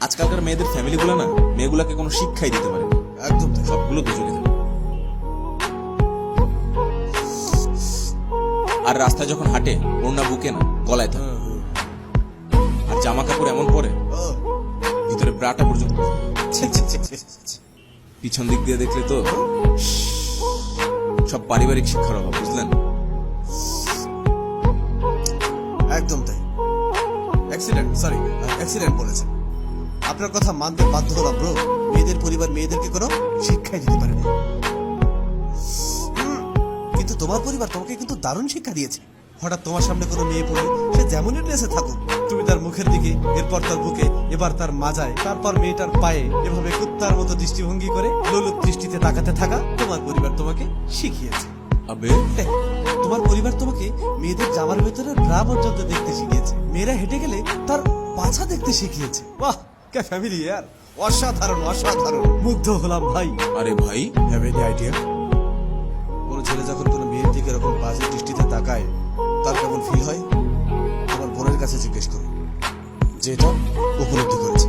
আজকালকার মেয়েদের ফ্যামিলিগুলো না মেয়েগুলাকে কোনো শিক্ষাই দিতে পারে না। একদম তাই। সবগুলো তো চলে যাবে। আর রাস্তায় যখন হাঁটে ওড়না বুকে না গলায় থাকে, আর জামা কাপড় এমন পরে ভিতরে ব্রাটা পর্যন্ত। ছি, ছি, ছি, ছি, ছি। পিছন দিক দিয়ে দেখলে তো সব পারিবারিক শিক্ষার অভাব, বুঝলেন? একদম তাই। অ্যাক্সিডেন্ট বলেছেন। আপনার কথা মানতে বাধ্য হলাম ব্রো। মেয়েদের পরিবার মেয়েদেরকে কোনো শিক্ষাই দিতে পারেনি, কিন্তু তোমার পরিবার তোমাকে কিন্তু দারুণ শিক্ষা দিয়েছে। হঠাৎ তোমার সামনে কোনো মেয়ে পড়ে, সে যেমনই ড্রেসে থাকুক, তুমি তার মুখের দিকে, এরপর তার বুকে, এবার তার মাজায়, তারপর মেয়েটার পায়ে, এভাবে কুত্তার মতো দৃষ্টিভঙ্গি করে লোলুপ দৃষ্টিতে তাকাতে থাকা তোমার পরিবার তোমাকে শিখিয়েছে। আবে তোমার পরিবার তোমাকে মেয়েদের জামার ভেতরে ব্রা পর্যন্ত দেখতে শিখিয়েছে। মেয়েরা হেঁটে গেলে তার পাছা দেখতে শিখিয়েছে। বাহ, কে ফ্যামিলি ইয়ার! অসাধারণ, অসাধারণ। মুগ্ধ হলাম ভাই। আরে ভাই, হ্যাভ এনি আইডিয়া? কোনো ছেলে যখন কোনো মেয়ের দিকে এরকম বাজে দৃষ্টিতে তাকায়, তার কেমন ফিল হয়? আমার বোনের কাছে জিজ্ঞেস করুন, যেটা উপলব্ধি করেছে।